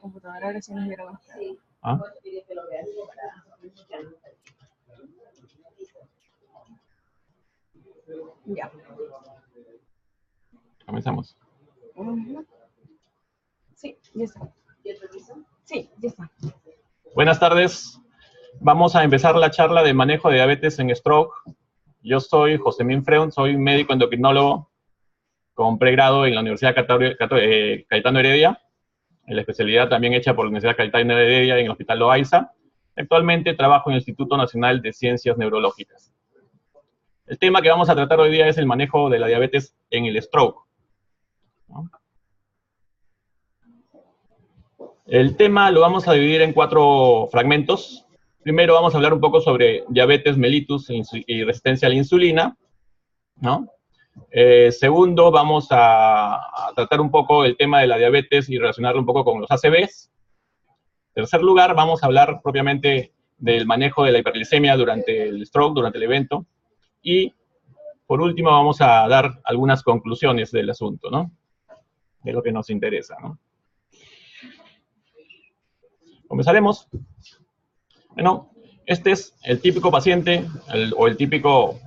Computadora ahora sí nos hubiera gustado. ¿Ah? Ya. Comenzamos. Sí, ya está. Sí, ya está. Buenas tardes. Vamos a empezar la charla de manejo de diabetes en stroke. Yo soy Josemín Freund, soy médico endocrinólogo con pregrado en la Universidad Cayetano Heredia, en la especialidad también hecha por la Universidad Cayetano Heredia en el Hospital Loaiza. Actualmente trabajo en el Instituto Nacional de Ciencias Neurológicas. El tema que vamos a tratar hoy día es el manejo de la diabetes en el stroke, ¿no? El tema lo vamos a dividir en 4 fragmentos. Primero vamos a hablar un poco sobre diabetes mellitus y resistencia a la insulina, ¿no? Segundo, vamos a tratar un poco el tema de la diabetes y relacionarlo un poco con los ACVs. En tercer lugar, vamos a hablar propiamente del manejo de la hiperglicemia durante el stroke, durante el evento. Y, por último, vamos a dar algunas conclusiones del asunto, ¿no? De lo que nos interesa, ¿no? Comenzaremos. Bueno, este es el típico paciente, el típico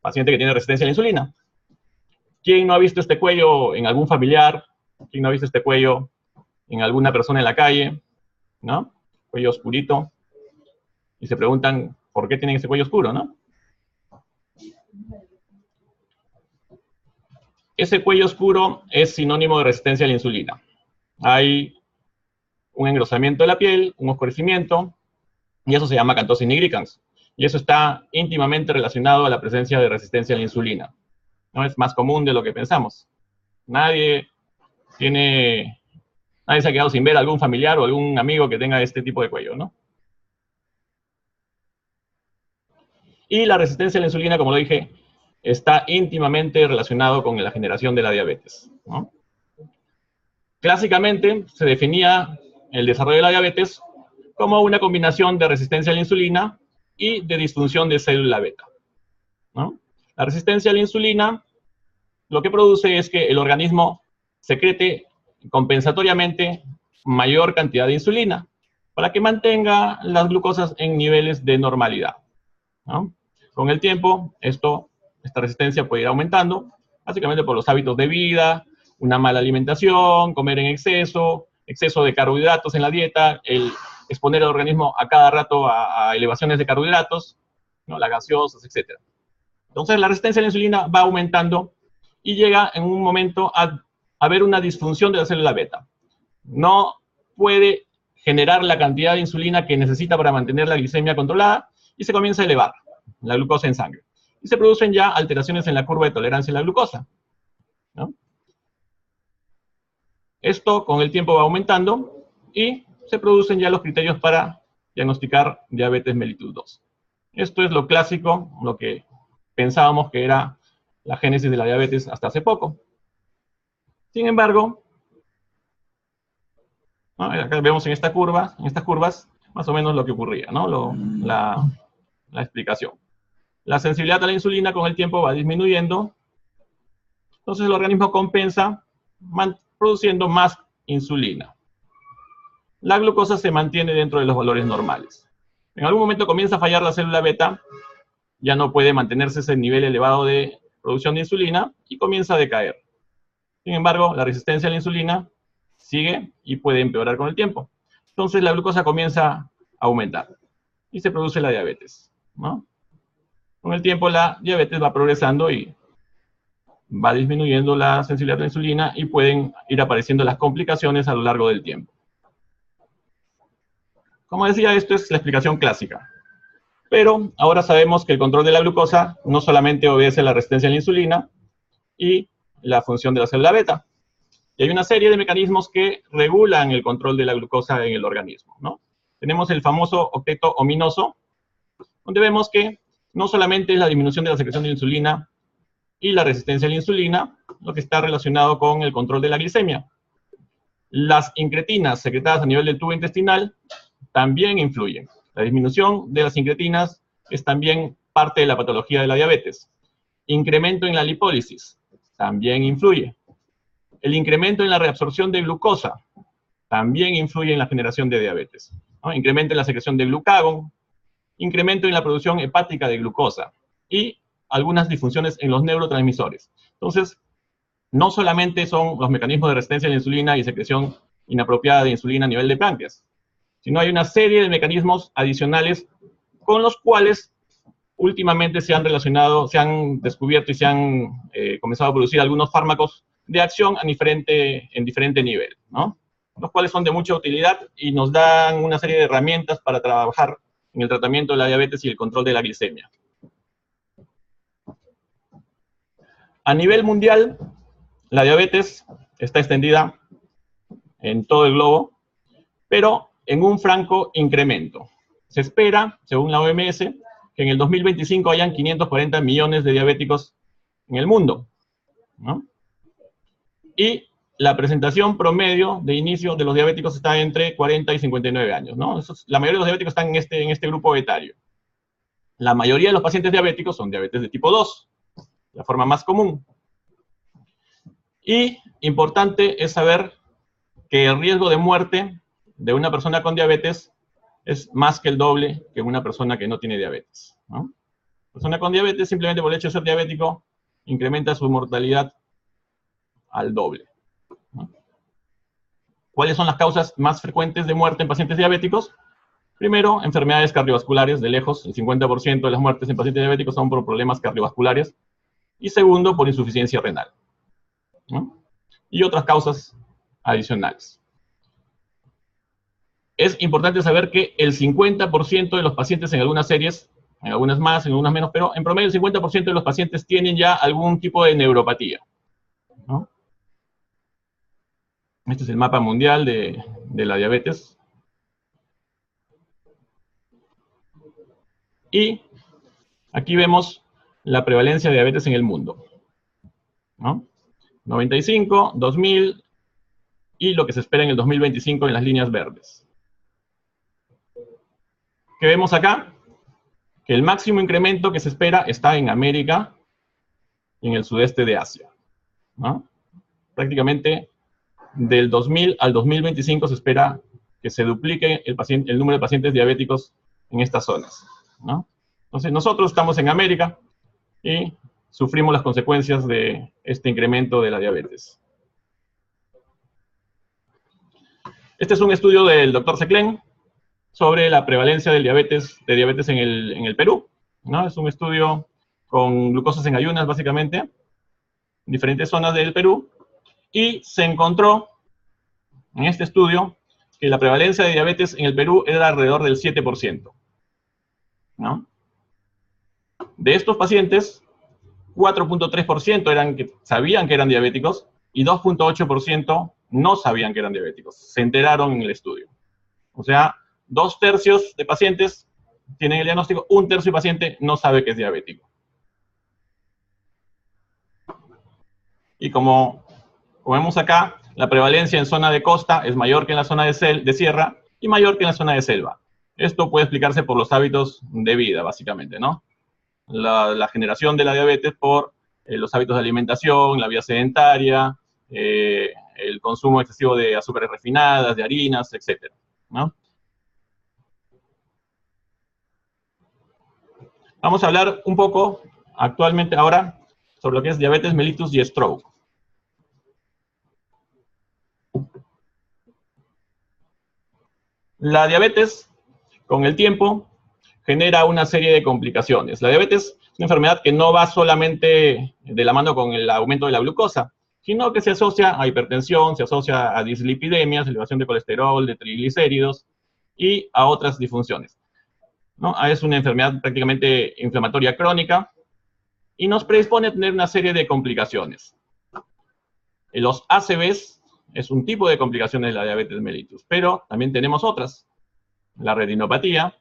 paciente que tiene resistencia a la insulina. ¿Quién no ha visto este cuello en algún familiar? ¿Quién no ha visto este cuello en alguna persona en la calle? ¿No? Cuello oscurito. Y se preguntan, ¿por qué tienen ese cuello oscuro, no? Ese cuello oscuro es sinónimo de resistencia a la insulina. Hay un engrosamiento de la piel, un oscurecimiento, y eso se llama acanthosis nigricans. Y eso está íntimamente relacionado a la presencia de resistencia a la insulina. ¿No? Es más común de lo que pensamos. Nadie se ha quedado sin ver a algún familiar o algún amigo que tenga este tipo de cuello, ¿no? Y la resistencia a la insulina, como lo dije, está íntimamente relacionado con la generación de la diabetes, ¿no? Clásicamente se definía el desarrollo de la diabetes como una combinación de resistencia a la insulina y de disfunción de célula beta, ¿no? La resistencia a la insulina lo que produce es que el organismo secrete compensatoriamente mayor cantidad de insulina para que mantenga las glucosas en niveles de normalidad, ¿no? Con el tiempo, esta resistencia puede ir aumentando, básicamente por los hábitos de vida, una mala alimentación, comer en exceso de carbohidratos en la dieta, el exponer al organismo a cada rato a elevaciones de carbohidratos, ¿no? Las gaseosas, etc. Entonces, la resistencia a la insulina va aumentando y llega en un momento a haber una disfunción de la célula beta. No puede generar la cantidad de insulina que necesita para mantener la glicemia controlada y se comienza a elevar la glucosa en sangre. Y se producen ya alteraciones en la curva de tolerancia a la glucosa, ¿no? Esto con el tiempo va aumentando y se producen ya los criterios para diagnosticar diabetes mellitus 2. Esto es lo clásico, lo que pensábamos que era la génesis de la diabetes hasta hace poco. Sin embargo, ¿no? Acá vemos en estas curvas, más o menos lo que ocurría, ¿no? La explicación. La sensibilidad a la insulina con el tiempo va disminuyendo, entonces el organismo compensa produciendo más insulina. La glucosa se mantiene dentro de los valores normales. En algún momento comienza a fallar la célula beta, ya no puede mantenerse ese nivel elevado de producción de insulina y comienza a decaer. Sin embargo, la resistencia a la insulina sigue y puede empeorar con el tiempo. Entonces la glucosa comienza a aumentar y se produce la diabetes, ¿no? Con el tiempo la diabetes va progresando y va disminuyendo la sensibilidad a la insulina y pueden ir apareciendo las complicaciones a lo largo del tiempo. Como decía, esto es la explicación clásica. Pero ahora sabemos que el control de la glucosa no solamente obedece a la resistencia a la insulina y la función de la célula beta. Y hay una serie de mecanismos que regulan el control de la glucosa en el organismo, ¿no? Tenemos el famoso octeto ominoso, donde vemos que no solamente es la disminución de la secreción de insulina y la resistencia a la insulina lo que está relacionado con el control de la glicemia. Las incretinas secretadas a nivel del tubo intestinal también influyen. La disminución de las incretinas es también parte de la patología de la diabetes. Incremento en la lipólisis también influye. El incremento en la reabsorción de glucosa también influye en la generación de diabetes, ¿no? Incremento en la secreción de glucagón, incremento en la producción hepática de glucosa y algunas disfunciones en los neurotransmisores. Entonces, no solamente son los mecanismos de resistencia a la insulina y secreción inapropiada de insulina a nivel de páncreas, sino hay una serie de mecanismos adicionales con los cuales últimamente se han relacionado, se han descubierto y se han comenzado a producir algunos fármacos de acción en diferente nivel, ¿no? Los cuales son de mucha utilidad y nos dan una serie de herramientas para trabajar en el tratamiento de la diabetes y el control de la glicemia. A nivel mundial, la diabetes está extendida en todo el globo, pero en un franco incremento. Se espera, según la OMS, que en el 2025 hayan 540 millones de diabéticos en el mundo, ¿no? Y la presentación promedio de inicio de los diabéticos está entre 40 y 59 años, ¿no? La mayoría de los diabéticos están en este grupo etario. La mayoría de los pacientes diabéticos son diabetes de tipo 2, la forma más común. Y importante es saber que el riesgo de muerte de una persona con diabetes es más que el doble que una persona que no tiene diabetes, ¿no? Persona con diabetes, simplemente por el hecho de ser diabético, incrementa su mortalidad al doble, ¿no? ¿Cuáles son las causas más frecuentes de muerte en pacientes diabéticos? Primero, enfermedades cardiovasculares, de lejos, el 50% de las muertes en pacientes diabéticos son por problemas cardiovasculares. Y segundo, por insuficiencia renal, ¿no? Y otras causas adicionales. Es importante saber que el 50% de los pacientes en algunas series, en algunas más, en algunas menos, pero en promedio el 50% de los pacientes tienen ya algún tipo de neuropatía, ¿no? Este es el mapa mundial de la diabetes. Y aquí vemos la prevalencia de diabetes en el mundo, ¿no? 95, 2000 y lo que se espera en el 2025 en las líneas verdes. ¿Qué vemos acá? Que el máximo incremento que se espera está en América y en el sudeste de Asia, ¿no? Prácticamente del 2000 al 2025 se espera que se duplique el número de pacientes diabéticos en estas zonas, ¿no? Entonces nosotros estamos en América y sufrimos las consecuencias de este incremento de la diabetes. Este es un estudio del Dr. Seclen sobre la prevalencia de diabetes en el Perú, ¿no? Es un estudio con glucosas en ayunas, básicamente, en diferentes zonas del Perú, y se encontró en este estudio que la prevalencia de diabetes en el Perú era alrededor del 7%, ¿no? De estos pacientes, 4.3% sabían que eran diabéticos y 2.8% no sabían que eran diabéticos. Se enteraron en el estudio. O sea, 2/3 de pacientes tienen el diagnóstico, 1/3 de paciente no sabe que es diabético. Y como vemos acá, la prevalencia en zona de costa es mayor que en la zona de sierra y mayor que en la zona de selva. Esto puede explicarse por los hábitos de vida, básicamente, ¿no? La generación de la diabetes por los hábitos de alimentación, la vida sedentaria, el consumo excesivo de azúcares refinadas, de harinas, etc., ¿no? Vamos a hablar un poco, actualmente, ahora, sobre lo que es diabetes mellitus y stroke. La diabetes, con el tiempo, genera una serie de complicaciones. La diabetes es una enfermedad que no va solamente de la mano con el aumento de la glucosa, sino que se asocia a hipertensión, se asocia a dislipidemias, elevación de colesterol, de triglicéridos y a otras disfunciones, ¿no? Es una enfermedad prácticamente inflamatoria crónica y nos predispone a tener una serie de complicaciones. Los ACVs es un tipo de complicaciones de la diabetes mellitus, pero también tenemos otras: la retinopatía,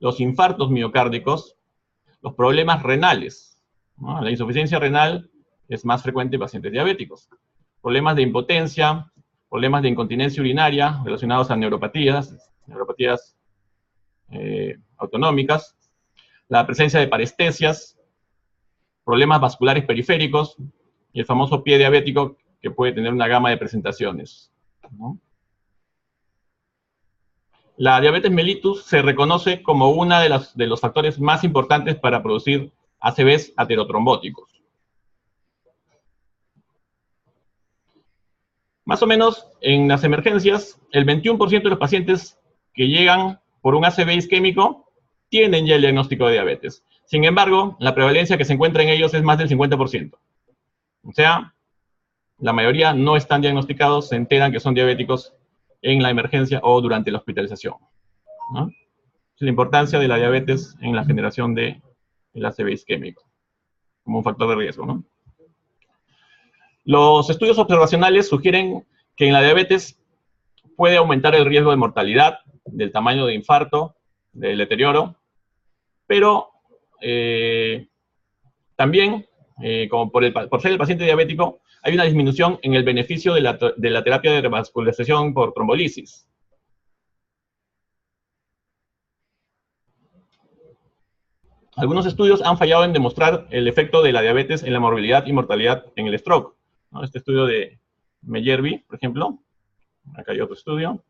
los infartos miocárdicos, los problemas renales, ¿no? La insuficiencia renal es más frecuente en pacientes diabéticos. Problemas de impotencia, problemas de incontinencia urinaria relacionados a neuropatías autonómicas, la presencia de parestesias, problemas vasculares periféricos y el famoso pie diabético que puede tener una gama de presentaciones, ¿no? La diabetes mellitus se reconoce como uno de los factores más importantes para producir ACVs aterotrombóticos. Más o menos, en las emergencias, el 21% de los pacientes que llegan por un ACV isquémico tienen ya el diagnóstico de diabetes. Sin embargo, la prevalencia que se encuentra en ellos es más del 50%. O sea, la mayoría no están diagnosticados, se enteran que son diabéticos en la emergencia o durante la hospitalización, ¿no? Es la importancia de la diabetes en la generación del ACV isquémico, como un factor de riesgo, ¿no? Los estudios observacionales sugieren que en la diabetes puede aumentar el riesgo de mortalidad, del tamaño de infarto, del deterioro, pero también, como por ser el paciente diabético, hay una disminución en el beneficio de la terapia de revascularización por trombolisis. Algunos estudios han fallado en demostrar el efecto de la diabetes en la morbilidad y mortalidad en el stroke, ¿no? Este estudio de Meyerby, por ejemplo. Acá hay otro estudio.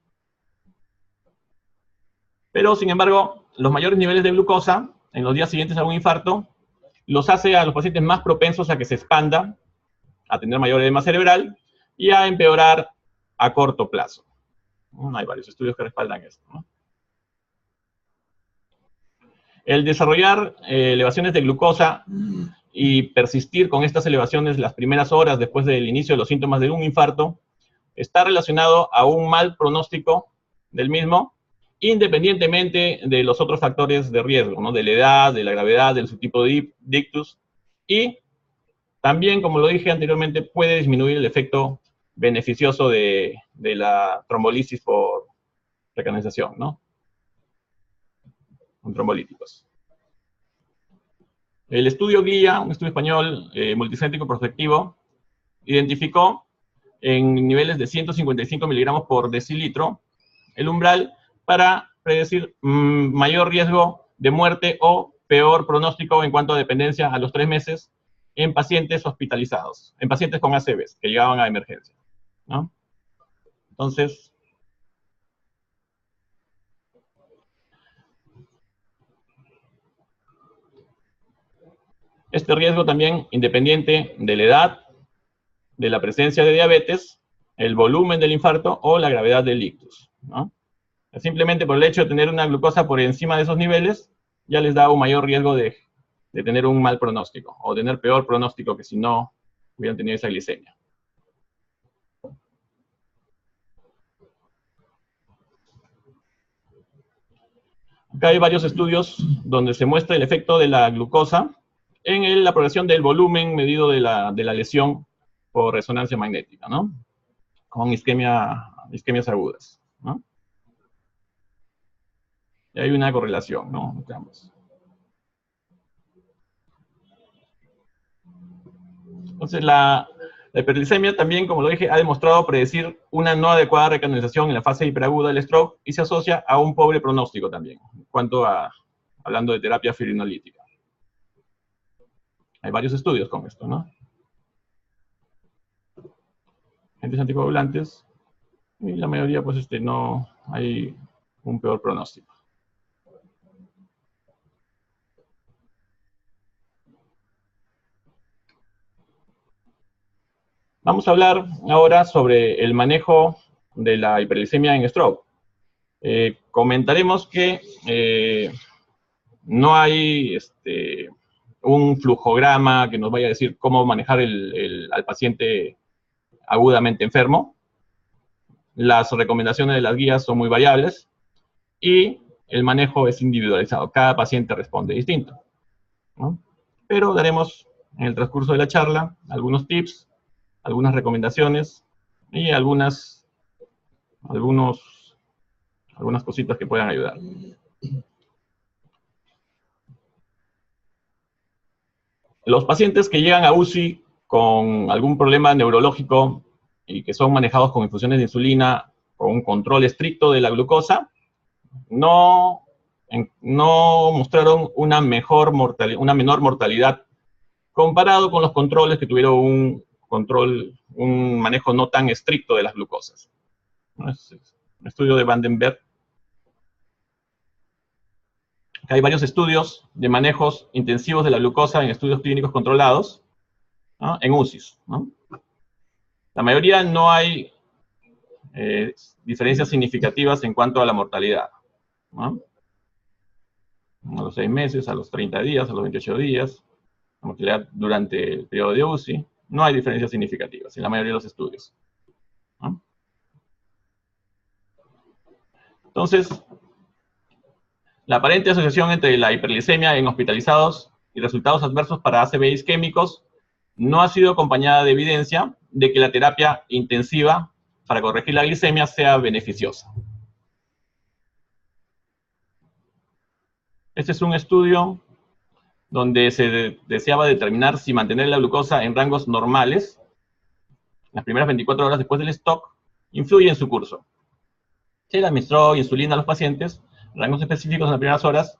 Pero, sin embargo, los mayores niveles de glucosa en los días siguientes a un infarto los hace a los pacientes más propensos a que se expanda, a tener mayor edema cerebral y a empeorar a corto plazo. Hay varios estudios que respaldan esto, ¿no? El desarrollar elevaciones de glucosa y persistir con estas elevaciones las primeras horas después del inicio de los síntomas de un infarto está relacionado a un mal pronóstico del mismo, independientemente de los otros factores de riesgo, ¿no? De la edad, de la gravedad, del subtipo de ictus, y también, como lo dije anteriormente, puede disminuir el efecto beneficioso de la trombolisis por recanalización, ¿no? Con trombolíticos. El estudio guía, un estudio español multicéntrico prospectivo, identificó en niveles de 155 miligramos por decilitro el umbral para predecir mayor riesgo de muerte o peor pronóstico en cuanto a dependencia a los 3 meses en pacientes hospitalizados, en pacientes con ACVs que llegaban a emergencia, ¿no? Entonces, este riesgo también, independiente de la edad, de la presencia de diabetes, el volumen del infarto o la gravedad del ictus, ¿no? Simplemente por el hecho de tener una glucosa por encima de esos niveles, ya les da un mayor riesgo de tener un mal pronóstico, o tener peor pronóstico que si no hubieran tenido esa glicemia. Acá hay varios estudios donde se muestra el efecto de la glucosa en la progresión del volumen medido de la lesión por resonancia magnética, ¿no? Con isquemias agudas, ¿no? Y hay una correlación, ¿no? Entre ambos. Entonces, la hiperglicemia también, como lo dije, ha demostrado predecir una no adecuada recanalización en la fase hiperaguda del stroke y se asocia a un pobre pronóstico también, en cuanto a, hablando de terapia fibrinolítica. Hay varios estudios con esto, ¿no? Agentes anticoagulantes, y la mayoría, pues, no hay un peor pronóstico. Vamos a hablar ahora sobre el manejo de la hiperglicemia en stroke. Comentaremos que no hay un flujograma que nos vaya a decir cómo manejar al paciente agudamente enfermo. Las recomendaciones de las guías son muy variables y el manejo es individualizado. Cada paciente responde distinto, ¿no? Pero daremos en el transcurso de la charla algunos tips, algunas recomendaciones y algunas cositas que puedan ayudar. Los pacientes que llegan a UCI con algún problema neurológico y que son manejados con infusiones de insulina, con un control estricto de la glucosa, no mostraron una menor mortalidad comparado con los controles que tuvieron un manejo no tan estricto de las glucosas. Un estudio de Vandenberg que hay varios estudios de manejos intensivos de la glucosa en estudios clínicos controlados, ¿no?, en UCIs, ¿no? La mayoría no hay diferencias significativas en cuanto a la mortalidad, ¿no? A los 6 meses, a los 30 días, a los 28 días, la mortalidad durante el periodo de UCI, no hay diferencias significativas en la mayoría de los estudios, ¿no? Entonces, la aparente asociación entre la hiperglicemia en hospitalizados y resultados adversos para ACV isquémicos no ha sido acompañada de evidencia de que la terapia intensiva para corregir la glicemia sea beneficiosa. Este es un estudio donde se deseaba determinar si mantener la glucosa en rangos normales las primeras 24 horas después del stop influye en su curso. Se le administró insulina a los pacientes, rangos específicos en las primeras horas,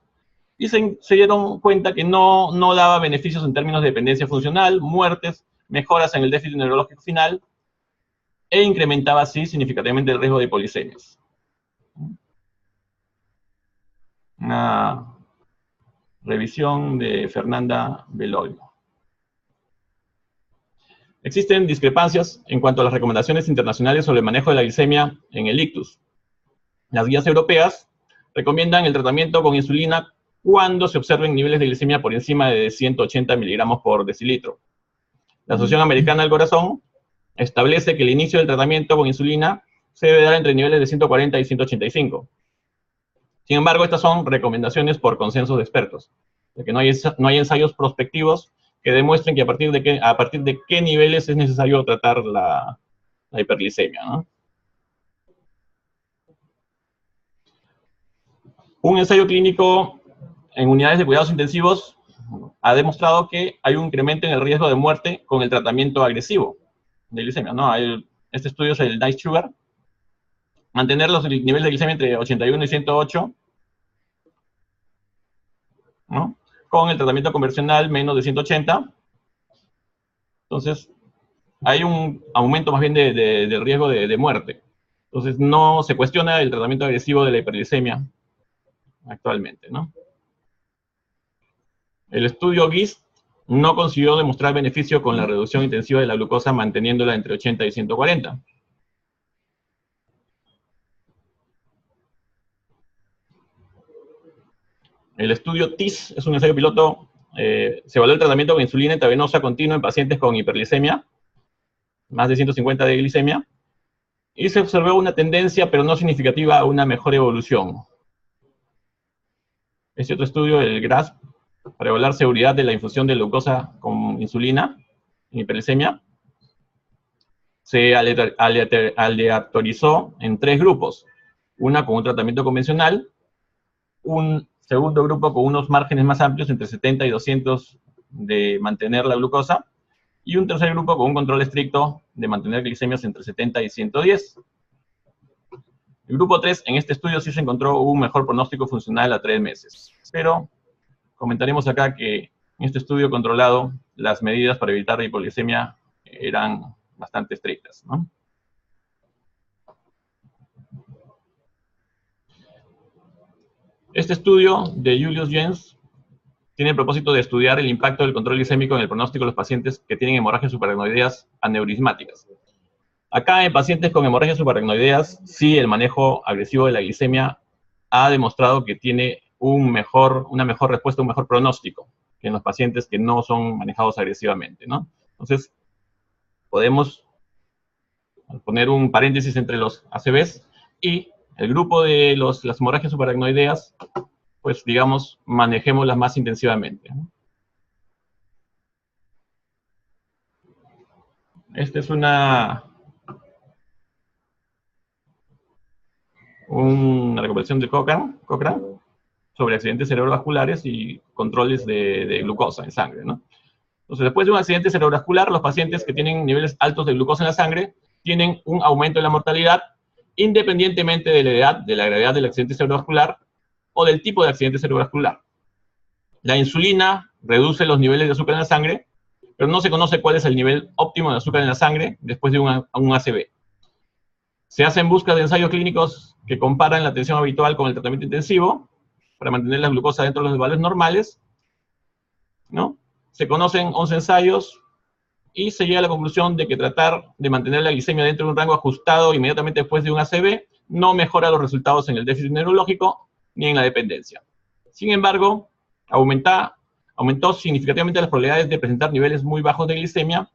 y se dieron cuenta que no daba beneficios en términos de dependencia funcional, muertes, mejoras en el déficit neurológico final, e incrementaba así significativamente el riesgo de hipolicemias. Una revisión de Fernanda Beloglio. Existen discrepancias en cuanto a las recomendaciones internacionales sobre el manejo de la glicemia en el ictus. Las guías europeas recomiendan el tratamiento con insulina cuando se observen niveles de glicemia por encima de 180 miligramos por decilitro. La Asociación Americana del Corazón establece que el inicio del tratamiento con insulina se debe dar entre niveles de 140 y 185. Sin embargo, estas son recomendaciones por consenso de expertos, de que no hay ensayos prospectivos que demuestren que a partir de qué niveles es necesario tratar la hiperglicemia, ¿no? Un ensayo clínico en unidades de cuidados intensivos ha demostrado que hay un incremento en el riesgo de muerte con el tratamiento agresivo de glicemia, ¿no? Este estudio es el Nice Sugar. Mantener los niveles de glicemia entre 81 y 108, ¿no?, con el tratamiento convencional menos de 180. Entonces, hay un aumento más bien del riesgo de muerte. Entonces, no se cuestiona el tratamiento agresivo de la hiperglicemia actualmente, ¿no? El estudio GIST no consiguió demostrar beneficio con la reducción intensiva de la glucosa manteniéndola entre 80 y 140. El estudio TIS es un ensayo piloto. Se evaluó el tratamiento con insulina intravenosa continua en pacientes con hiperglicemia, más de 150 de glicemia, y se observó una tendencia, pero no significativa, a una mejor evolución. Este otro estudio, el GRASP, para evaluar seguridad de la infusión de glucosa con insulina en hiperglicemia, se aleatorizó en 3 grupos. Una con un tratamiento convencional, un segundo grupo con unos márgenes más amplios, entre 70 y 200 de mantener la glucosa, y un tercer grupo con un control estricto de mantener glicemias entre 70 y 110. El grupo 3, en este estudio sí se encontró un mejor pronóstico funcional a 3 meses. Pero comentaremos acá que en este estudio controlado, las medidas para evitar la hipoglicemia eran bastante estrictas, ¿no? Este estudio de Julius Jens tiene el propósito de estudiar el impacto del control glicémico en el pronóstico de los pacientes que tienen hemorragias subaracnoideas aneurismáticas. Acá en pacientes con hemorragias subaracnoideas, sí, el manejo agresivo de la glicemia ha demostrado que tiene una mejor respuesta, un mejor pronóstico que en los pacientes que no son manejados agresivamente, ¿no? Entonces, podemos poner un paréntesis entre los ACVs y el grupo de las hemorragias subaracnoideas, pues, digamos, manejémoslas más intensivamente, ¿no? Esta es una recopilación de Cochrane sobre accidentes cerebrovasculares y controles de glucosa en sangre, ¿no? Entonces, después de un accidente cerebrovascular, los pacientes que tienen niveles altos de glucosa en la sangre tienen un aumento de la mortalidad, independientemente de la edad, de la gravedad del accidente cerebrovascular o del tipo de accidente cerebrovascular. La insulina reduce los niveles de azúcar en la sangre, pero no se conoce cuál es el nivel óptimo de azúcar en la sangre después de un ACV. Se hacen búsquedas de ensayos clínicos que comparan la atención habitual con el tratamiento intensivo, para mantener la glucosa dentro de los valores normales, ¿no? Se conocen 11 ensayos y se llega a la conclusión de que tratar de mantener la glicemia dentro de un rango ajustado inmediatamente después de un ACV no mejora los resultados en el déficit neurológico ni en la dependencia. Sin embargo, aumentó significativamente las probabilidades de presentar niveles muy bajos de glicemia,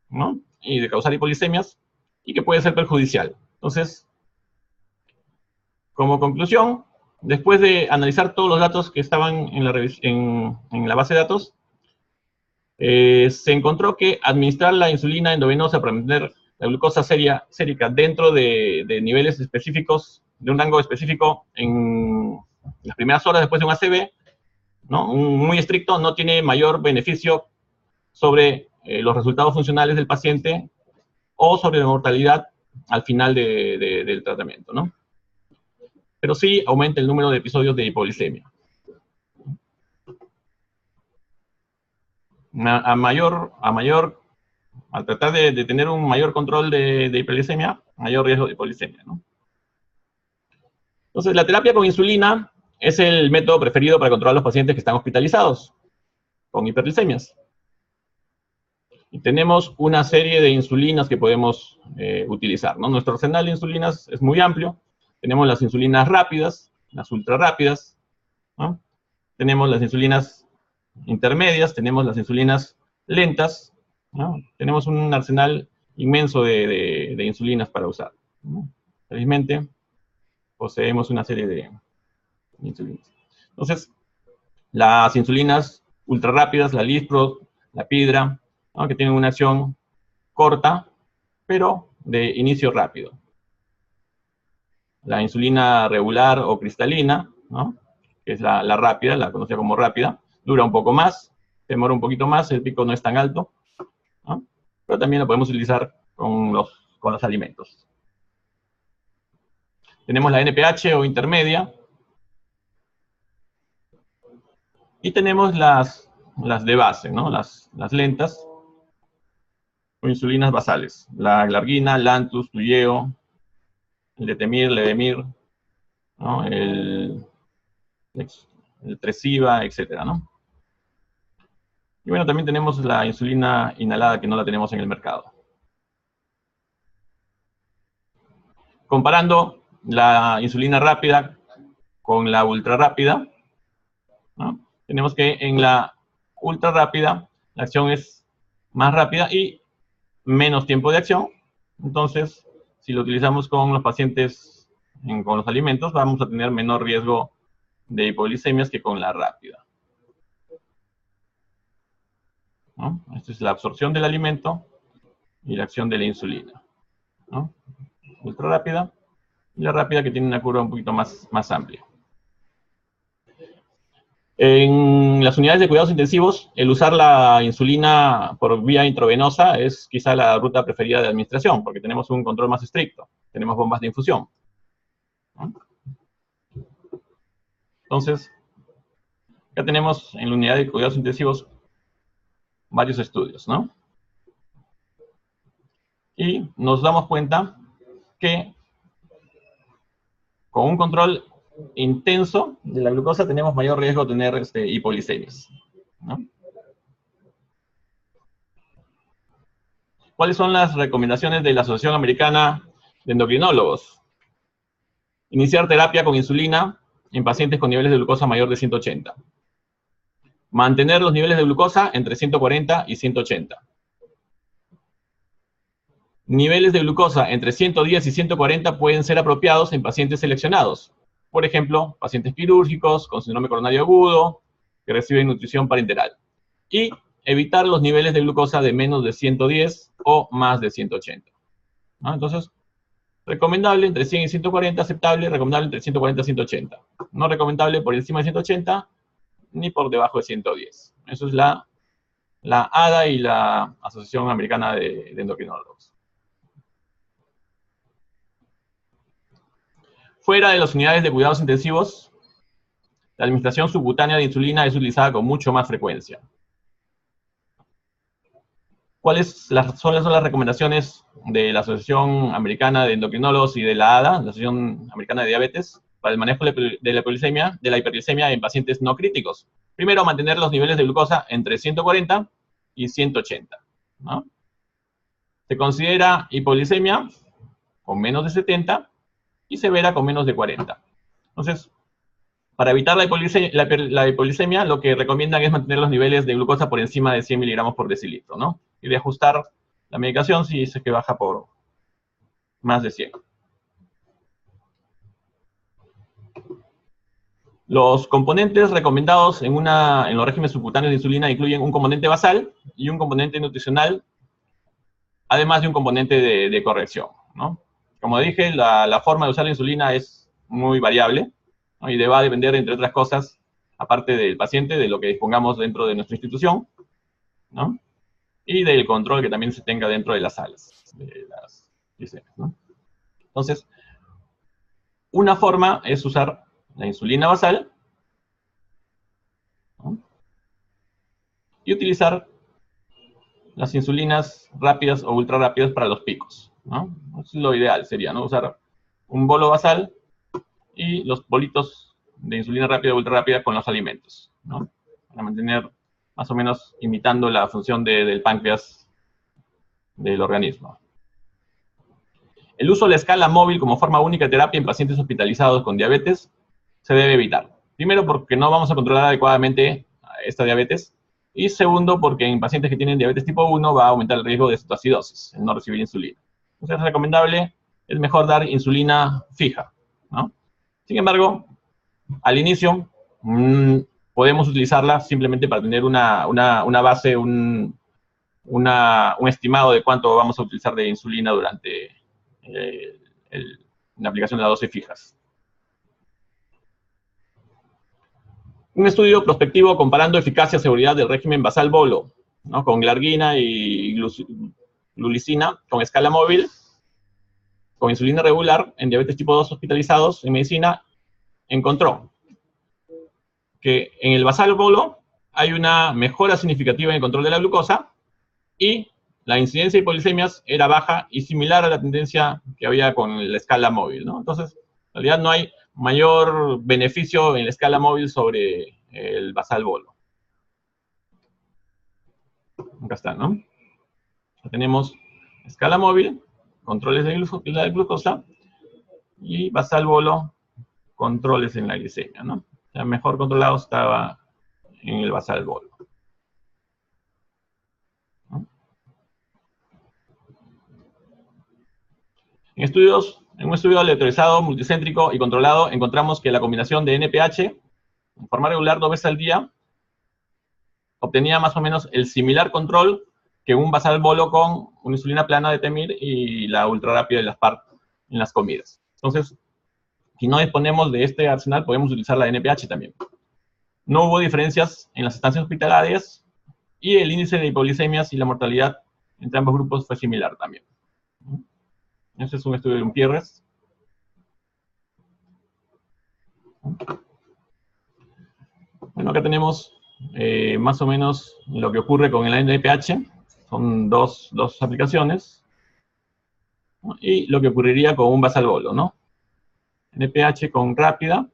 ¿no? Y de causar hipoglicemias, y que puede ser perjudicial. Entonces, como conclusión, después de analizar todos los datos que estaban en la base de datos, se encontró que administrar la insulina endovenosa para mantener la glucosa sérica dentro de niveles específicos, de un rango específico en las primeras horas después de un ACV, ¿no? Muy estricto, no tiene mayor beneficio sobre los resultados funcionales del paciente o sobre la mortalidad al final del tratamiento, ¿no? Pero sí aumenta el número de episodios de hipoglicemia. Al tratar de tener un mayor control de hipoglicemia, mayor riesgo de hipoglicemia, ¿no? Entonces, la terapia con insulina es el método preferido para controlar a los pacientes que están hospitalizados con hiperglicemias. Y tenemos una serie de insulinas que podemos utilizar, ¿no? Nuestro arsenal de insulinas es muy amplio. Tenemos las insulinas rápidas, las ultra rápidas, ¿no? Tenemos las insulinas intermedias, tenemos las insulinas lentas, ¿no? Tenemos un arsenal inmenso de insulinas para usar, ¿no? Felizmente, poseemos una serie de insulinas. Entonces, las insulinas ultra rápidas, la Lispro, la Pidra, ¿no? Que tienen una acción corta, pero de inicio rápido. La insulina regular o cristalina, ¿no? Que es la rápida, la conocida como rápida, dura un poco más, demora un poquito más, el pico no es tan alto, ¿no? Pero también lo podemos utilizar con los alimentos. Tenemos la NPH o intermedia, y tenemos las de base, ¿no? Las lentas, o insulinas basales. La Glargina, Lantus, Tuyeo, el Detemir, Levemir, ¿no? El Tresiba, etcétera, ¿no? Y bueno, también tenemos la insulina inhalada, que no la tenemos en el mercado. Comparando la insulina rápida con la ultra rápida, ¿no? Tenemos que en la ultra rápida la acción es más rápida y menos tiempo de acción. Entonces, si lo utilizamos con los pacientes, con los alimentos, vamos a tener menor riesgo de hipoglicemias que con la rápida, ¿no? Esta es la absorción del alimento y la acción de la insulina, ¿no? Ultra rápida y la rápida, que tiene una curva un poquito más amplia. En las unidades de cuidados intensivos, el usar la insulina por vía intravenosa es quizá la ruta preferida de administración, porque tenemos un control más estricto, tenemos bombas de infusión, ¿no? Entonces, ya tenemos en la unidad de cuidados intensivos varios estudios, ¿no? Y nos damos cuenta que con un control intenso de la glucosa tenemos mayor riesgo de tener hipoglicemias, ¿no? ¿Cuáles son las recomendaciones de la Asociación Americana de Endocrinólogos? Iniciar terapia con insulina en pacientes con niveles de glucosa mayor de 180. Mantener los niveles de glucosa entre 140 y 180. Niveles de glucosa entre 110 y 140 pueden ser apropiados en pacientes seleccionados. Por ejemplo, pacientes quirúrgicos con síndrome coronario agudo, que reciben nutrición parenteral. Y evitar los niveles de glucosa de menos de 110 o más de 180. ¿No? Entonces, recomendable entre 100 y 140, aceptable, recomendable entre 140 y 180. No recomendable por encima de 180, ni por debajo de 110. Eso es la ADA y la Asociación Americana de Endocrinólogos. Fuera de las unidades de cuidados intensivos, la administración subcutánea de insulina es utilizada con mucho más frecuencia. ¿Cuáles son las recomendaciones de la Asociación Americana de Endocrinólogos y de la ADA, la Asociación Americana de Diabetes? para el manejo de la hiperglicemia en pacientes no críticos. Primero, mantener los niveles de glucosa entre 140 y 180, ¿no? Se considera hipoglicemia con menos de 70 y severa con menos de 40. Entonces, para evitar la hipoglicemia, lo que recomiendan es mantener los niveles de glucosa por encima de 100 miligramos por decilitro, ¿no? Y de ajustar la medicación si dice que baja por más de 100. Los componentes recomendados en los regímenes subcutáneos de insulina incluyen un componente basal y un componente nutricional, además de un componente de corrección, ¿no? Como dije, la forma de usar la insulina es muy variable, ¿no? Y va a depender, entre otras cosas, aparte del paciente, de lo que dispongamos dentro de nuestra institución, ¿no? Y del control que también se tenga dentro de las salas, de las glicemias, ¿no? Entonces, una forma es usar la insulina basal, ¿no? Y utilizar las insulinas rápidas o ultra rápidas para los picos, ¿no? Eso es lo ideal, sería, ¿no? Usar un bolo basal y los bolitos de insulina rápida o ultra rápida con los alimentos, ¿no? Para mantener más o menos imitando la función del páncreas del organismo. El uso de la escala móvil como forma única de terapia en pacientes hospitalizados con diabetes se debe evitar. Primero, porque no vamos a controlar adecuadamente esta diabetes. Y segundo, porque en pacientes que tienen diabetes tipo 1 va a aumentar el riesgo de cetoacidosis, el no recibir insulina. Entonces es recomendable, es mejor dar insulina fija, ¿no? Sin embargo, al inicio podemos utilizarla simplemente para tener una base, un estimado de cuánto vamos a utilizar de insulina durante la aplicación de las dosis fijas. Un estudio prospectivo comparando eficacia y seguridad del régimen basal bolo, ¿no? Con glargina y glulicina con escala móvil, con insulina regular en diabetes tipo 2 hospitalizados en medicina, encontró que en el basal bolo hay una mejora significativa en el control de la glucosa y la incidencia de hipoglicemias era baja y similar a la tendencia que había con la escala móvil, ¿no? Entonces, en realidad no hay mayor beneficio en la escala móvil sobre el basal bolo. Acá está, ¿no? Ya tenemos escala móvil, controles de la glucosa, y basal bolo, controles en la glicemia, ¿no? O sea, mejor controlado estaba en el basal bolo. ¿No? En un estudio aleatorizado, multicéntrico y controlado, encontramos que la combinación de NPH, en forma regular 2 veces al día, obtenía más o menos el similar control que un basal bolo con una insulina plana de Temir y la ultra rápida de las PARP en las comidas. Entonces, si no disponemos de este arsenal, podemos utilizar la NPH también. No hubo diferencias en las estancias hospitalarias y el índice de hipoglicemias y la mortalidad entre ambos grupos fue similar también. Este es un estudio de Umpierres. Bueno, acá tenemos más o menos lo que ocurre con el NPH. Son dos aplicaciones, ¿no? Y lo que ocurriría con un basal bolo, ¿no? NPH con rápida,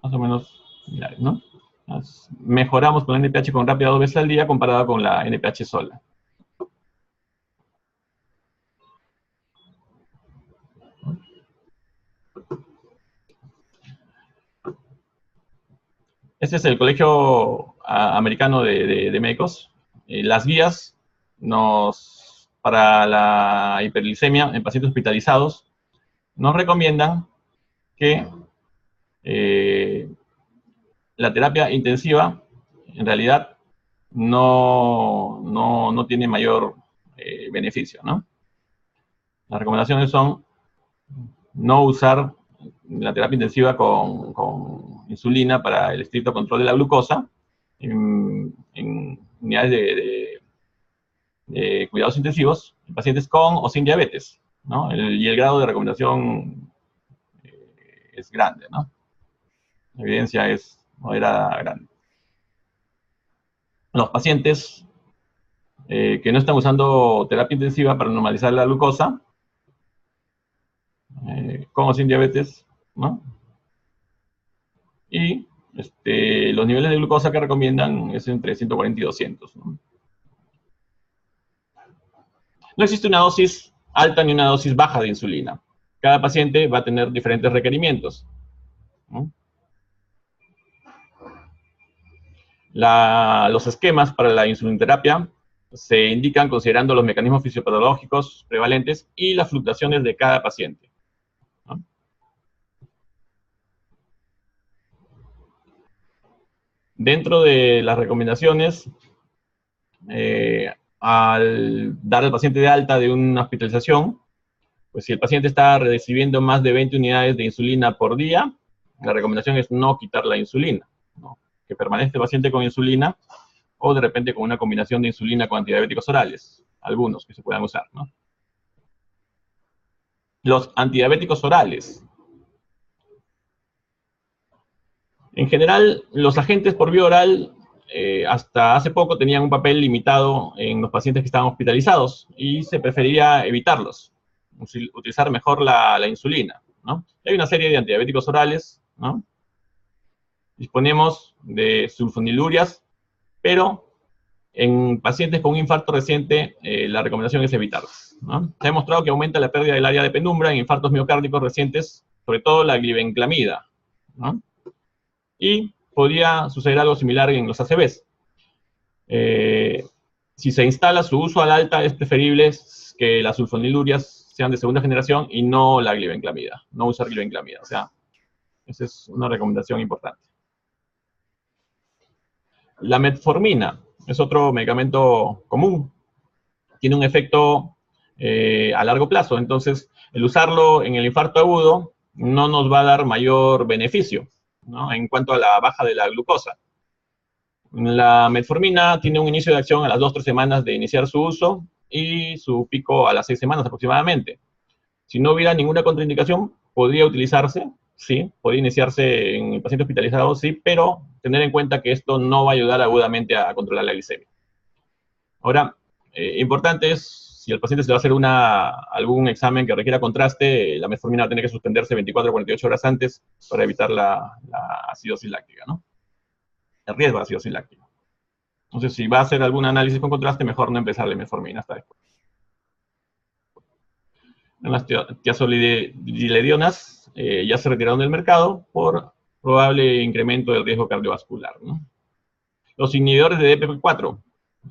más o menos similares, ¿no? Mejoramos con la NPH con rápida 2 veces al día comparado con la NPH sola. Este es el Colegio Americano de Médicos. Las guías para la hiperglicemia en pacientes hospitalizados nos recomiendan que la terapia intensiva en realidad no tiene mayor beneficio, ¿no? Las recomendaciones son no usar la terapia intensiva con insulina para el estricto control de la glucosa en unidades de cuidados intensivos en pacientes con o sin diabetes, ¿no? Y el grado de recomendación es grande, ¿no? La evidencia es moderada grande. Los pacientes que no están usando terapia intensiva para normalizar la glucosa, con o sin diabetes, ¿no? Y los niveles de glucosa que recomiendan es entre 140 y 200, ¿no? No existe una dosis alta ni una dosis baja de insulina. Cada paciente va a tener diferentes requerimientos, ¿no? Los esquemas para la insulinoterapia se indican considerando los mecanismos fisiopatológicos prevalentes y las fluctuaciones de cada paciente, ¿no? Dentro de las recomendaciones, al dar al paciente de alta de una hospitalización, pues si el paciente está recibiendo más de 20 unidades de insulina por día, la recomendación es no quitar la insulina, ¿no? Que permanezca el paciente con insulina o de repente con una combinación de insulina con antidiabéticos orales, algunos que se puedan usar, ¿no? Los antidiabéticos orales. En general, los agentes por vía oral hasta hace poco tenían un papel limitado en los pacientes que estaban hospitalizados y se prefería evitarlos, utilizar mejor la insulina, ¿no? Hay una serie de antidiabéticos orales, ¿no? Disponemos de sulfonilurias, pero en pacientes con un infarto reciente la recomendación es evitarlas, ¿no? Se ha demostrado que aumenta la pérdida del área de penumbra en infartos miocárdicos recientes, sobre todo la glibenclamida, ¿no? Y podría suceder algo similar en los ACVs. Si se instala su uso al alta, es preferible que las sulfonilurias sean de segunda generación y no la glibenclamida, no usar glibenclamida. O sea, esa es una recomendación importante. La metformina es otro medicamento común. Tiene un efecto a largo plazo. Entonces, el usarlo en el infarto agudo no nos va a dar mayor beneficio, ¿no? En cuanto a la baja de la glucosa. La metformina tiene un inicio de acción a las 2-3 semanas de iniciar su uso y su pico a las 6 semanas aproximadamente. Si no hubiera ninguna contraindicación, podría utilizarse, sí, podría iniciarse en el paciente hospitalizado, sí, pero tener en cuenta que esto no va a ayudar agudamente a controlar la glicemia. Ahora, importante es, si el paciente se va a hacer algún examen que requiera contraste, la metformina va a tener que suspenderse 24 o 48 horas antes para evitar la acidosis láctica, ¿no? El riesgo de acidosis láctica. Entonces, si va a hacer algún análisis con contraste, mejor no empezarle metformina hasta después. Las tiazolidinedionas ya se retiraron del mercado por probable incremento del riesgo cardiovascular, ¿no? Los inhibidores de DPP4,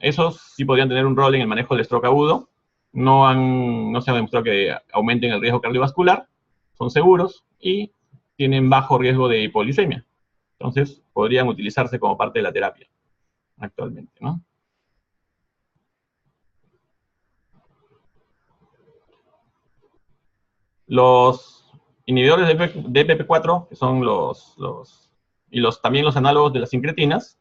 esos sí podrían tener un rol en el manejo del stroke agudo. No se ha demostrado que aumenten el riesgo cardiovascular, son seguros y tienen bajo riesgo de hipoglicemia. Entonces, podrían utilizarse como parte de la terapia actualmente, ¿no? Los inhibidores de DPP4, que son también los análogos de las incretinas,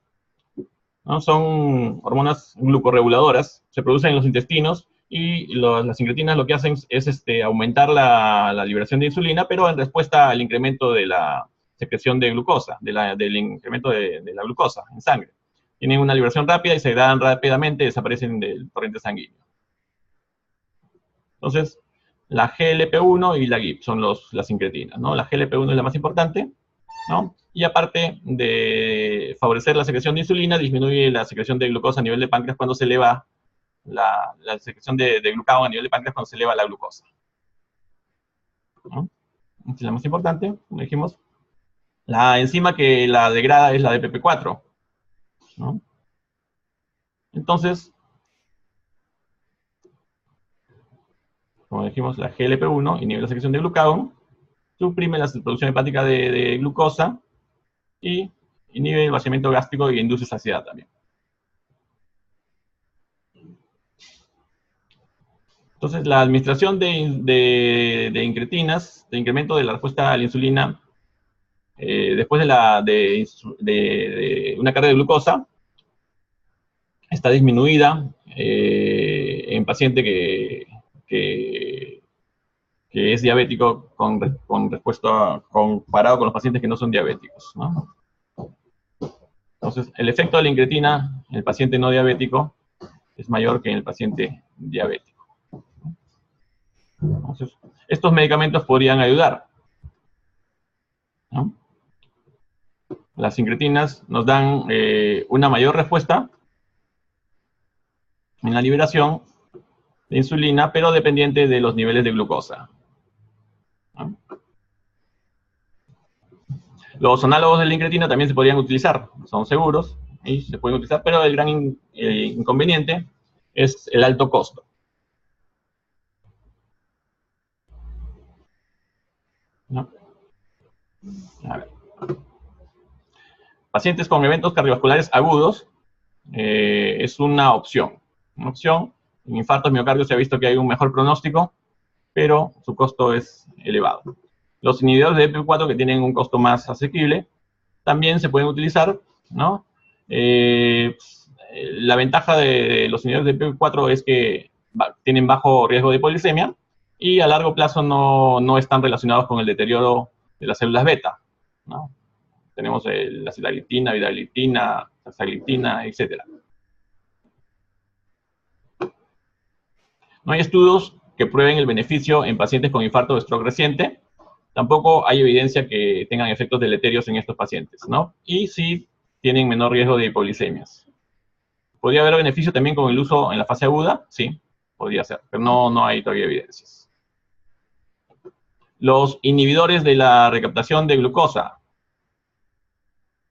¿no? Son hormonas glucorreguladoras, se producen en los intestinos y las incretinas lo que hacen es aumentar la liberación de insulina, pero en respuesta al incremento de la secreción de glucosa, del incremento de la glucosa en sangre. Tienen una liberación rápida y se degradan rápidamente y desaparecen del torrente sanguíneo. Entonces, la GLP-1 y la GIP son las incretinas, ¿no? La GLP-1 es la más importante, ¿no? Y aparte de favorecer la secreción de insulina, disminuye la secreción de glucosa a nivel de páncreas cuando se eleva la secreción de glucagón a nivel de páncreas cuando se eleva la glucosa, ¿no? Esta es la más importante, como dijimos. La enzima que la degrada es la DPP4, ¿no? Entonces, como dijimos, la GLP-1 inhibe la secreción de glucagón, suprime la producción hepática de glucosa y inhibe el vaciamiento gástrico y induce saciedad también. Entonces, la administración de incretinas, de incremento de la respuesta a la insulina, después de una carga de glucosa, está disminuida en paciente que es diabético comparado con los pacientes que no son diabéticos, ¿no? Entonces, el efecto de la incretina en el paciente no diabético es mayor que en el paciente diabético. Entonces, estos medicamentos podrían ayudar, ¿no? Las incretinas nos dan una mayor respuesta en la liberación de insulina, pero dependiente de los niveles de glucosa, ¿no? Los análogos de la incretina también se podrían utilizar, son seguros y se pueden utilizar, pero el gran inconveniente es el alto costo. ¿No? A ver. Pacientes con eventos cardiovasculares agudos es una opción. Una opción, en infartos miocardios se ha visto que hay un mejor pronóstico, pero su costo es elevado. Los inhibidores de EP4 que tienen un costo más asequible también se pueden utilizar, ¿no? La ventaja de los inhibidores de EP4 es que tienen bajo riesgo de hipoglicemia y a largo plazo no están relacionados con el deterioro de las células beta, ¿no? Tenemos la sitagliptina, vidagliptina, saxagliptina, etc. No hay estudios que prueben el beneficio en pacientes con infarto o stroke reciente. Tampoco hay evidencia que tengan efectos deleterios en estos pacientes, ¿no? Y sí tienen menor riesgo de hipoglicemias. ¿Podría haber beneficio también con el uso en la fase aguda? Sí, podría ser, pero no hay todavía evidencias. Los inhibidores de la recaptación de glucosa.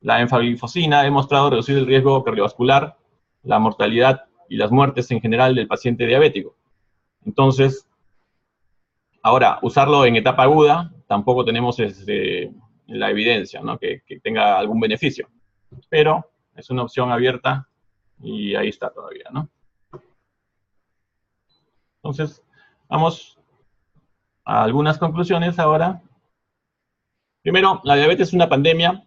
La empaglifosina ha demostrado reducir el riesgo cardiovascular, la mortalidad y las muertes en general del paciente diabético. Entonces, ahora, usarlo en etapa aguda, tampoco tenemos la evidencia, ¿no? que tenga algún beneficio. Pero es una opción abierta y ahí está todavía, ¿no? Entonces, vamos a algunas conclusiones ahora. Primero, la diabetes es una pandemia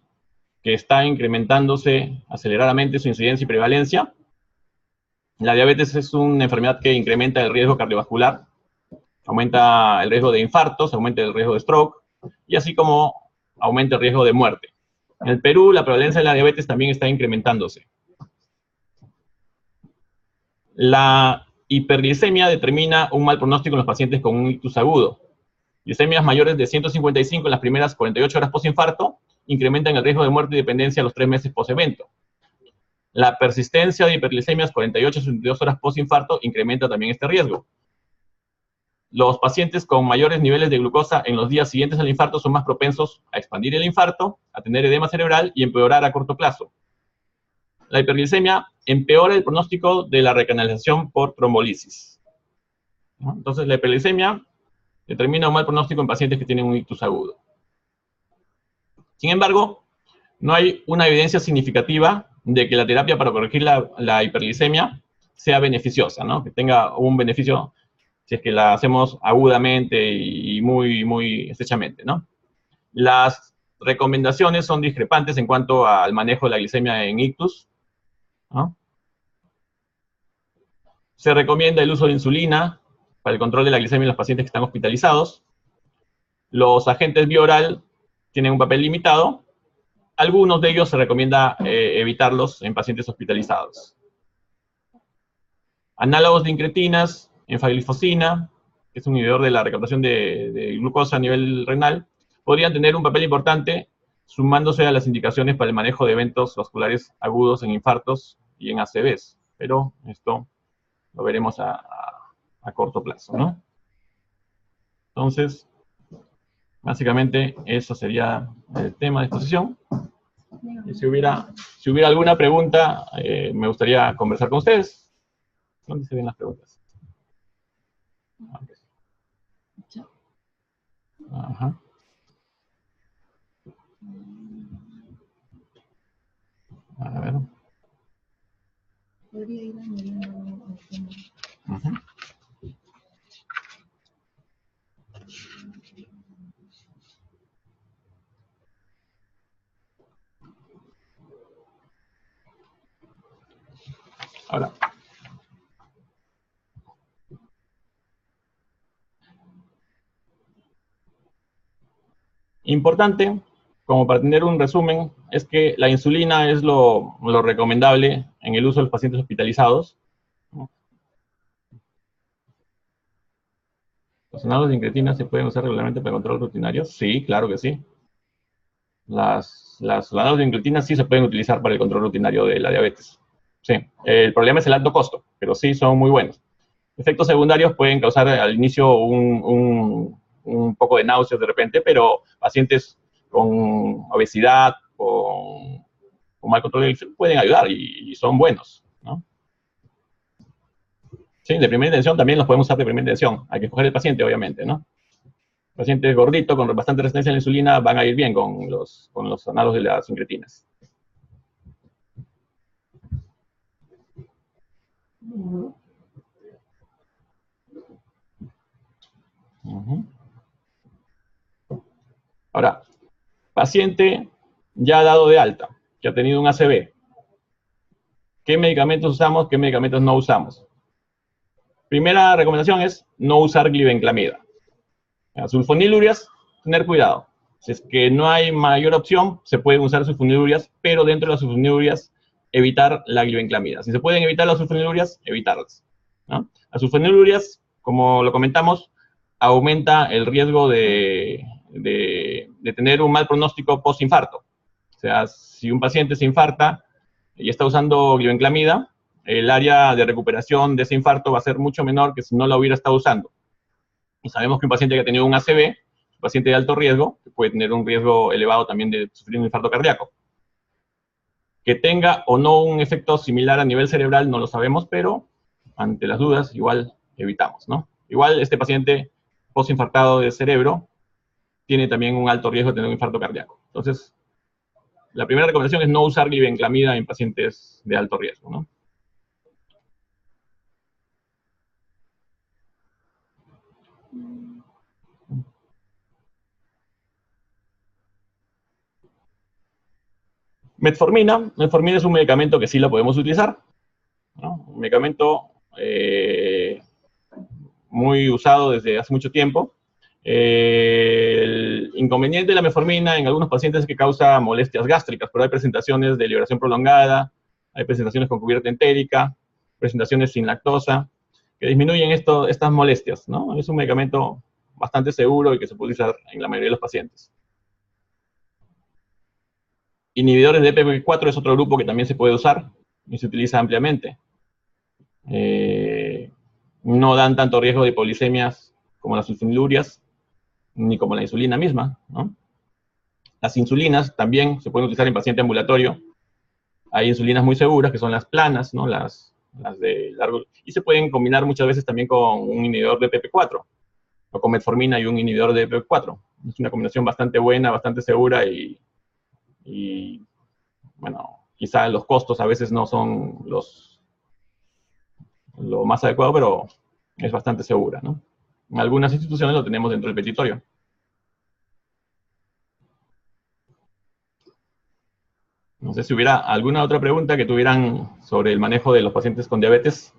que está incrementándose aceleradamente su incidencia y prevalencia. La diabetes es una enfermedad que incrementa el riesgo cardiovascular, aumenta el riesgo de infartos, aumenta el riesgo de stroke, y así como aumenta el riesgo de muerte. En el Perú, la prevalencia de la diabetes también está incrementándose. La hiperglicemia determina un mal pronóstico en los pacientes con un ictus agudo. Glicemias mayores de 155 en las primeras 48 horas post-infarto incrementan el riesgo de muerte y dependencia a los 3 meses post-evento. La persistencia de hiperglicemias 48 a 72 horas post-infarto incrementa también este riesgo. Los pacientes con mayores niveles de glucosa en los días siguientes al infarto son más propensos a expandir el infarto, a tener edema cerebral y empeorar a corto plazo. La hiperglicemia empeora el pronóstico de la recanalización por trombolisis, ¿no? Entonces, la hiperglicemia determina un mal pronóstico en pacientes que tienen un ictus agudo. Sin embargo, no hay una evidencia significativa de que la terapia para corregir la hiperglicemia sea beneficiosa, ¿no? Que tenga un beneficio si es que la hacemos agudamente y muy estrechamente, ¿no? Las recomendaciones son discrepantes en cuanto al manejo de la glicemia en ictus, ¿no? Se recomienda el uso de insulina para el control de la glicemia en los pacientes que están hospitalizados. Los agentes vía oral tienen un papel limitado. Algunos de ellos se recomienda evitarlos en pacientes hospitalizados. Análogos de incretinas, empaglifosina, que es un inhibidor de la recaptación de glucosa a nivel renal, podrían tener un papel importante sumándose a las indicaciones para el manejo de eventos vasculares agudos en infartos y en ACVs. Pero esto lo veremos a corto plazo, ¿no? Entonces, básicamente, eso sería el tema de exposición. Y si hubiera alguna pregunta, me gustaría conversar con ustedes. ¿Dónde se ven las preguntas? Ajá. A ver. Podría ir añadiendo. Ajá. Ahora. Importante, como para tener un resumen, es que la insulina es lo recomendable en el uso de los pacientes hospitalizados. ¿Los análogos de incretina se pueden usar regularmente para control rutinario? Sí, claro que sí. Las análogos de incretina sí se pueden utilizar para el control rutinario de la diabetes. Sí, el problema es el alto costo, pero sí son muy buenos. Efectos secundarios pueden causar al inicio un poco de náuseas de repente, pero pacientes con obesidad, con mal control de glicemia pueden ayudar y son buenos, ¿no? Sí, de primera intención también los podemos usar de primera intención. Hay que escoger el paciente, obviamente, ¿no? Pacientes gorditos con bastante resistencia a la insulina van a ir bien con los análogos de las incretinas. Ahora, paciente ya dado de alta, que ha tenido un ACV. ¿Qué medicamentos usamos? ¿Qué medicamentos no usamos? Primera recomendación es no usar glibenclamida. Sulfonilurias, tener cuidado. Si es que no hay mayor opción, se pueden usar sulfonilurias, pero dentro de las sulfonilurias evitar la glibenclamida. Si se pueden evitar las sulfonilurias, evitarlas, ¿no? Las sulfonilurias, como lo comentamos, aumenta el riesgo de tener un mal pronóstico post-infarto. O sea, si un paciente se infarta y está usando glibenclamida, el área de recuperación de ese infarto va a ser mucho menor que si no la hubiera estado usando. Y sabemos que un paciente que ha tenido un ACV, un paciente de alto riesgo, puede tener un riesgo elevado también de sufrir un infarto cardíaco. Que tenga o no un efecto similar a nivel cerebral no lo sabemos, pero ante las dudas igual evitamos, ¿no? Igual este paciente postinfartado de cerebro tiene también un alto riesgo de tener un infarto cardíaco. Entonces, la primera recomendación es no usar glibenclamida en pacientes de alto riesgo, ¿no? Metformina es un medicamento que sí lo podemos utilizar, ¿no? Un medicamento muy usado desde hace mucho tiempo. El inconveniente de la metformina en algunos pacientes es que causa molestias gástricas, pero hay presentaciones de liberación prolongada, hay presentaciones con cubierta entérica, presentaciones sin lactosa, que disminuyen estas molestias, ¿no? Es un medicamento bastante seguro y que se puede usar en la mayoría de los pacientes. Inhibidores de EPP4 es otro grupo que también se puede usar y se utiliza ampliamente. No dan tanto riesgo de hipoglicemias como las sulfonilurias, ni como la insulina misma, ¿no? Las insulinas también se pueden utilizar en paciente ambulatorio. Hay insulinas muy seguras, que son las planas, ¿no? Las de largo... Y se pueden combinar muchas veces también con un inhibidor de EPP4, o con metformina y un inhibidor de EPP4. Es una combinación bastante buena, bastante segura y bueno, quizá los costos a veces no son lo más adecuado, pero es bastante segura, ¿no? En algunas instituciones lo tenemos dentro del petitorio. No sé si hubiera alguna otra pregunta que tuvieran sobre el manejo de los pacientes con diabetes.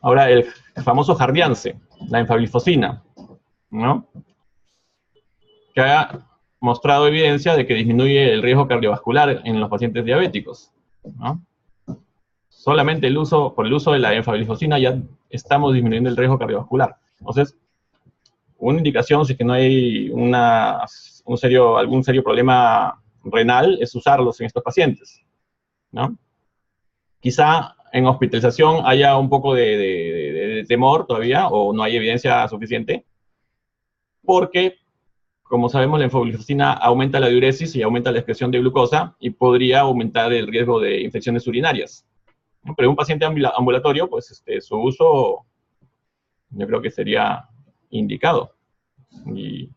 Ahora, el famoso Jardiance, la empaglifosina, ¿no? Que ha mostrado evidencia de que disminuye el riesgo cardiovascular en los pacientes diabéticos, ¿no? Solamente por el uso de la empaglifosina ya estamos disminuyendo el riesgo cardiovascular. Entonces, una indicación, si es que no hay algún serio problema renal, es usarlos en estos pacientes, ¿no? Quizá en hospitalización haya un poco de temor todavía, o no hay evidencia suficiente, porque, como sabemos, la empaglifosina aumenta la diuresis y aumenta la excreción de glucosa, y podría aumentar el riesgo de infecciones urinarias. Pero en un paciente ambulatorio, pues su uso yo creo que sería indicado y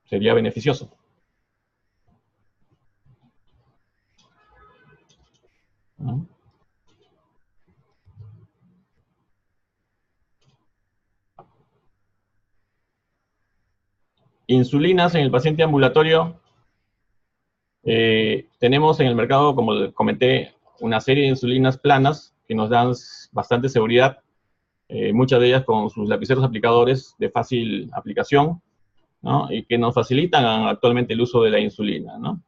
sería beneficioso. ¿No? Insulinas en el paciente ambulatorio. Tenemos en el mercado, como comenté, una serie de insulinas planas que nos dan bastante seguridad, muchas de ellas con sus lapiceros aplicadores de fácil aplicación, ¿no? Y que nos facilitan actualmente el uso de la insulina, ¿no?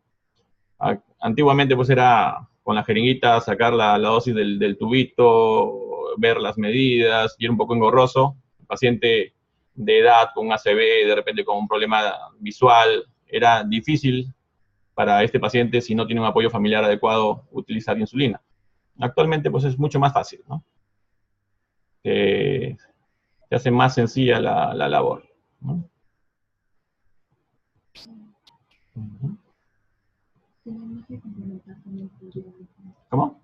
Antiguamente pues era con la jeringuita sacar la dosis del tubito ver las medidas, y era un poco engorroso. El paciente de edad con un ACV, de repente con un problema visual, era difícil para este paciente, si no tiene un apoyo familiar adecuado, utilizar insulina. Actualmente, pues es mucho más fácil, ¿no? Se hace más sencilla la labor, ¿no? Ujú. Tenemos que complementar también podría. ¿Cómo?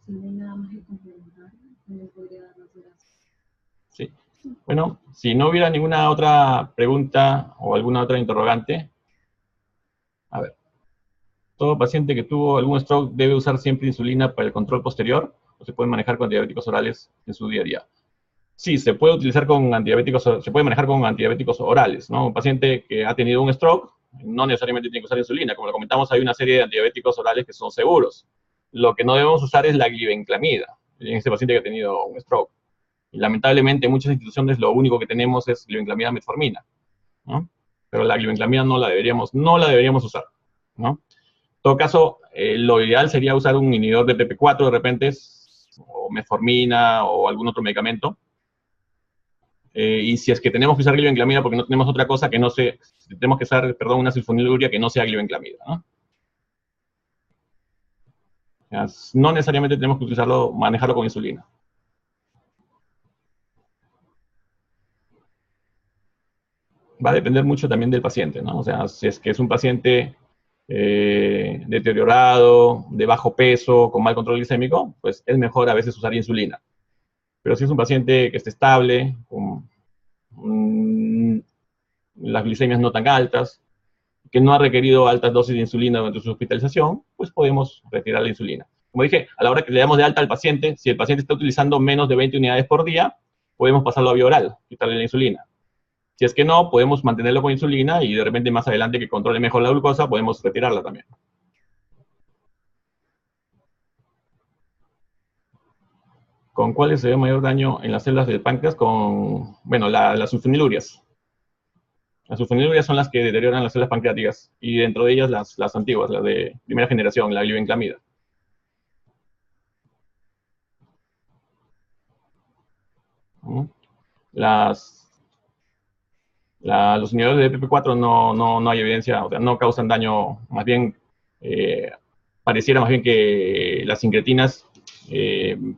Si no hay nada más que complementar, también podría dar las gracias. Sí. Bueno, si no hubiera ninguna otra pregunta o alguna otra interrogante, a ver. ¿Todo paciente que tuvo algún stroke debe usar siempre insulina para el control posterior o se puede manejar con antidiabéticos orales en su día a día? Sí, se puede utilizar con antidiabéticos, se puede manejar con antidiabéticos orales, ¿no? Un paciente que ha tenido un stroke no necesariamente tiene que usar insulina. Como lo comentamos, hay una serie de antidiabéticos orales que son seguros. Lo que no debemos usar es la glibenclamida en este paciente que ha tenido un stroke. Y lamentablemente en muchas instituciones lo único que tenemos es glibenclamida metformina, ¿no? Pero la glibenclamida no la deberíamos usar, ¿no? En todo caso, lo ideal sería usar un inhibidor de PP4 de repente, o metformina o algún otro medicamento. Y si es que tenemos que usar glibenclamida porque no tenemos otra cosa que no sea, tenemos que usar, perdón, una sulfonilurea que no sea glibenclamida, ¿no? No necesariamente tenemos que utilizarlo, manejarlo con insulina. Va a depender mucho también del paciente, ¿no? O sea, si es que es un paciente deteriorado, de bajo peso, con mal control glicémico, pues es mejor a veces usar insulina. Pero si es un paciente que esté estable, con las glicemias no tan altas, que no ha requerido altas dosis de insulina durante su hospitalización, pues podemos retirar la insulina. Como dije, a la hora que le damos de alta al paciente, si el paciente está utilizando menos de 20 unidades por día, podemos pasarlo a vía oral, quitarle la insulina. Si es que no, podemos mantenerlo con insulina y de repente más adelante que controle mejor la glucosa, podemos retirarla también. ¿Con cuáles se ve mayor daño en las células del páncreas? Con, bueno, las sulfonilurias. Las sulfonilurias son las que deterioran las células pancreáticas y dentro de ellas las antiguas, las de primera generación, la glibenclamida. Los inhibidores de PP4 no hay evidencia, o sea, no causan daño, más bien pareciera más bien que las incretinas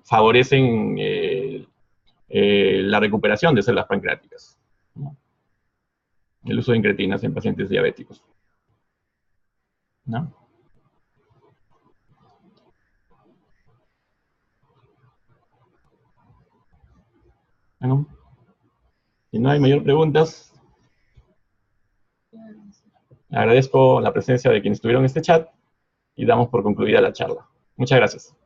favorecen la recuperación de células pancreáticas, ¿no? El uso de incretinas en pacientes diabéticos, ¿no? Bueno, si no hay mayor preguntas, agradezco la presencia de quienes estuvieron en este chat y damos por concluida la charla. Muchas gracias.